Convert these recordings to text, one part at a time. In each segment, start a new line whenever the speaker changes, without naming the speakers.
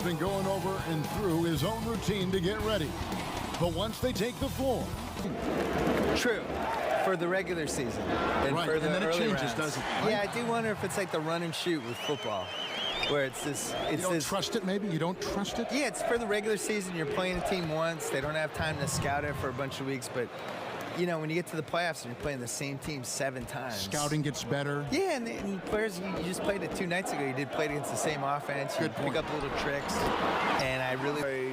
been going over and through his own routine to get ready. But once they take the floor...
True. For the regular season. And
right,
for the
and then it
early
changes,
rounds.
doesn't it? Right?
Yeah, I do wonder if it's like the run and shoot with football. Where it's this...
You don't trust it, maybe? You don't trust it?
Yeah, it's for the regular season. You're playing a team once. They don't have time to scout it for a bunch of weeks. But, you know, when you get to the playoffs and you're playing the same team 7 times.
Scouting gets better.
Yeah, and players, you just played it 2 nights ago. You did play it against the same offense. You
Good
pick
point.
up little tricks. And I really...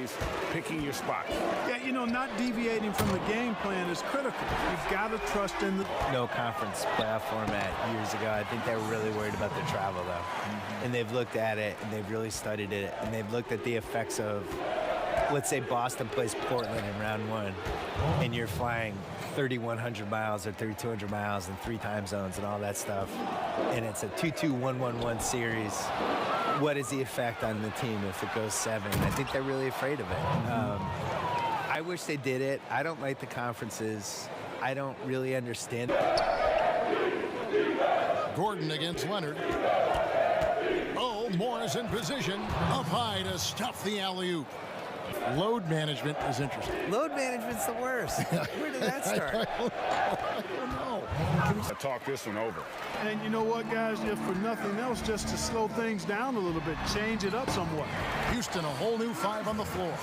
Picking your spot.
Yeah, you know, not deviating from the game plan is critical. You've got to trust in the...
No conference playoff format years ago. I think they were really worried about their travel, though. And they've looked at it, and they've really studied it, and they've looked at the effects of, let's say Boston plays Portland in round 1, and you're flying 3,100 miles or 3,200 miles in 3 time zones and all that stuff, and it's a 2-2-1-1-1 series. What is the effect on the team if it goes 7? I think they're really afraid of it. I wish they did it. I don't like the conferences. I don't really understand.
Gordon against Leonard. Oh, Morris in position. Up high to stuff the alley-oop. Load management is interesting.
Load management's the worst. Where did that start?
I don't know.
I talk this one over.
And you know what, guys? If for nothing else, just to slow things down a little bit, change it up somewhat.
Houston, a whole new 5 on the floor.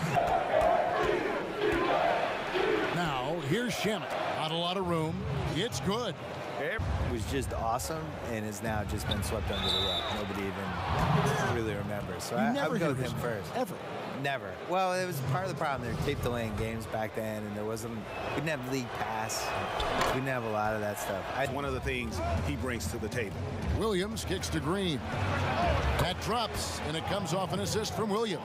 Now, here's Shamet. Not a lot of room. It's good.
It was just awesome and has now just been swept under the rug. Nobody even really remembers. So I would go with him first.
Ever.
Never. Well, it was part of the problem. They were tape delaying games back then, and we didn't have league pass. We didn't have a lot of that stuff.
That's one of the things he brings to the table.
Williams kicks to Green. That drops, and it comes off an assist from Williams.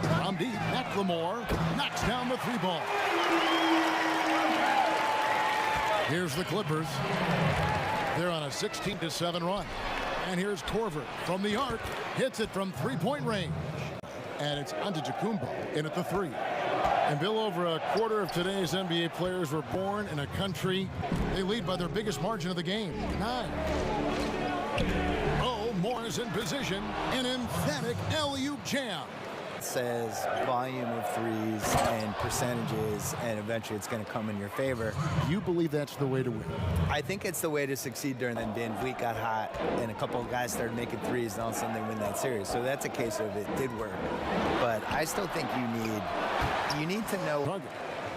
From deep, McLemore knocks down the 3-ball. Here's the Clippers. They're on a 16-7 run. And here's Korver from the arc. Hits it from 3-point range. And it's Antetokounmpo in at the 3. And Bill, over a quarter of today's NBA players were born in a country they lead by their biggest margin of the game, 9. Oh, Morris in position, an emphatic alley-oop jam.
It says volume of threes and percentages, and eventually it's going to come in your favor.
You believe that's the way to win?
I think it's the way to succeed during the Van Vliet got hot, and a couple of guys started making threes, and all of a sudden they win that series. So that's a case of it did work. But I still think you need to know.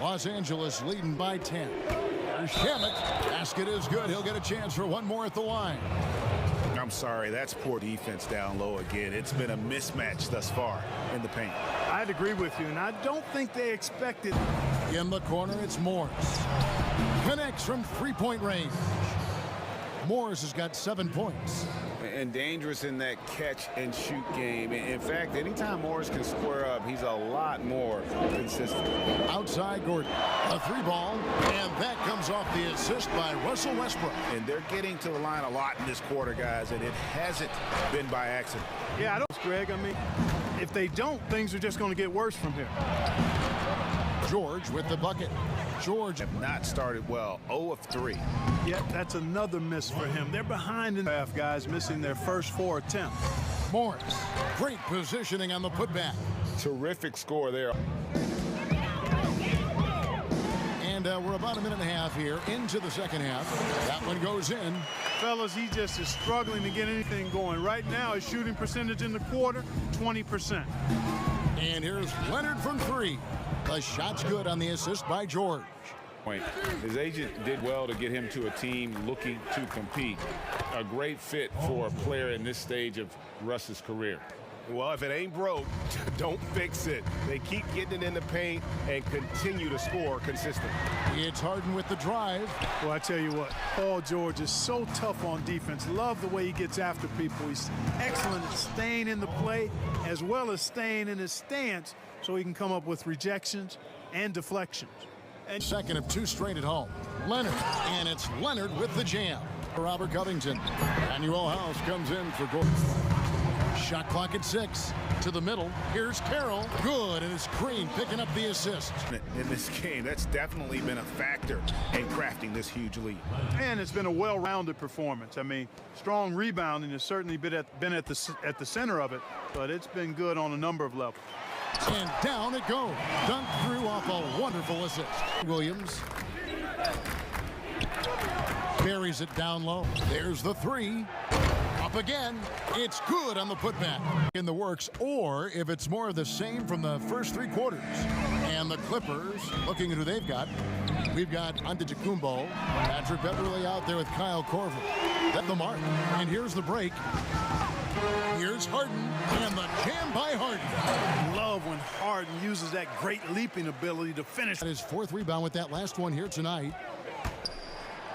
Los Angeles leading by 10. There's Shamet. Basket is good. He'll get a chance for one more at the line.
I'm sorry, that's poor defense down low again. It's been a mismatch thus far in the paint.
I'd agree with you, and I don't think they expected.
In the corner, it's Morris. Connects from 3-point range. Morris has got 7 points.
And dangerous in that catch-and-shoot game. In fact, anytime Morris can square up, he's a lot more consistent.
Outside Gordon. A 3-ball, and that comes off the assist by Russell Westbrook.
And they're getting to the line a lot in this quarter, guys, and it hasn't been by accident.
Yeah, I don't, Greg. I mean, if they don't, things are just going to get worse from here.
George with the bucket. George
Have not started well. 0 of 3.
Yet that's another miss for him. They're behind in the half, guys, missing their first 4 attempts.
Morris. Great positioning on the putback.
Terrific score there.
And we're about a minute and a half here into the second half. That one goes in.
Fellas, he just is struggling to get anything going. Right now, his shooting percentage in the quarter, 20%.
And here's Leonard from 3. The shot's good on the assist by George.
His agent did well to get him to a team looking to compete. A great fit for a player in this stage of Russ's career.
Well, if it ain't broke, don't fix it. They keep getting it in the paint and continue to score consistently.
It's Harden with the drive.
Well, I tell you what, Paul George is so tough on defense. Love the way he gets after people. He's excellent at staying in the play as well as staying in his stance so he can come up with rejections and deflections.
And second of 2 straight at home. Leonard, and it's Leonard with the jam. Robert Covington. Manuel House comes in for Gordon. Shot clock at 6. To the middle. Here's Carroll. Good, and it's Green picking up the assist.
In this game, that's definitely been a factor in crafting this huge lead.
And it's been a well-rounded performance. I mean, strong rebounding has certainly been at the center of it, but it's been good on a number of levels.
And down it goes. Dunked through off a wonderful assist. Williams buries it down low. There's the 3. Up again. It's good on the putback. In the works, or if it's more of the same from the first 3 quarters. And the Clippers, looking at who they've got. We've got Antetokounmpo, Patrick Beverly out there with Kyle Korver. That's the mark. And here's the break. Here's Harden, and the jam by Harden.
I love when Harden uses that great leaping ability to finish.
His 4th rebound with that last one here tonight.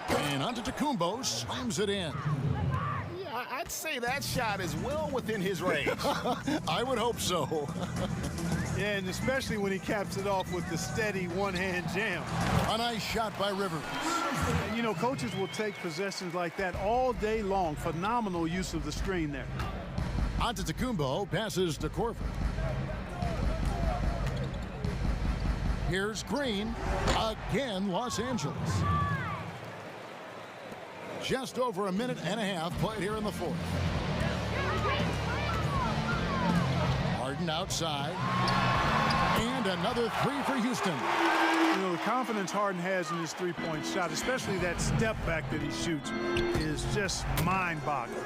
And Antetokounmpo slams it in.
Yeah, I'd say that shot is well within his range.
I would hope so.
Yeah, and especially when he caps it off with the steady one-hand jam.
A nice shot by Rivers.
You know, coaches will take possessions like that all day long. Phenomenal use of the screen there.
Antetokounmpo passes to Korver. Here's Green. Again, Los Angeles. Just over a minute and a half played here in the 4th. Harden outside. And another 3 for Houston.
You know, the confidence Harden has in his three-point shot, especially that step back that he shoots, is just mind-boggling.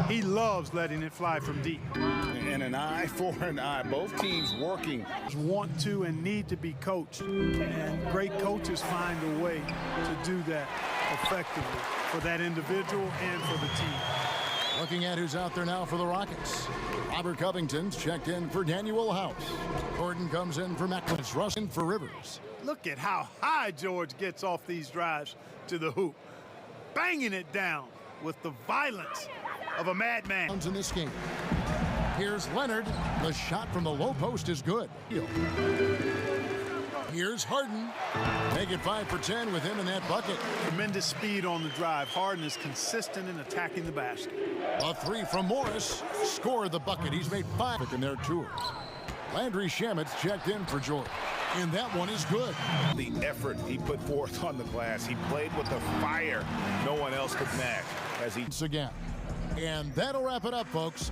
He loves letting it fly from deep.
And an eye for an eye. Both teams working.
Want to and need to be coached. And great coaches find a way to do that effectively for that individual and for the team.
Looking at who's out there now for the Rockets. Robert Covington's checked in for Daniel House. Gordon comes in for McClellan. Russ in for Rivers.
Look at how high George gets off these drives to the hoop. Banging it down with the violence of a madman.
In this game. Here's Leonard. The shot from the low post is good. Here's Harden. Make it 5 for 10 with him in that bucket.
Tremendous speed on the drive. Harden is consistent in attacking the basket.
A 3 from Morris. Scored the bucket. He's made 5 in their tours. Landry Shamit's checked in for George. And that one is good.
The effort he put forth on the glass. He played with the fire no one else could match.
Once again. And that'll wrap it up, folks.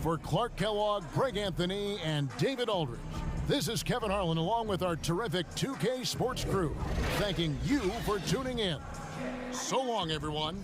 For Clark Kellogg, Greg Anthony, and David Aldridge, this is Kevin Harlan along with our terrific 2K Sports crew, thanking you for tuning in. So long, everyone.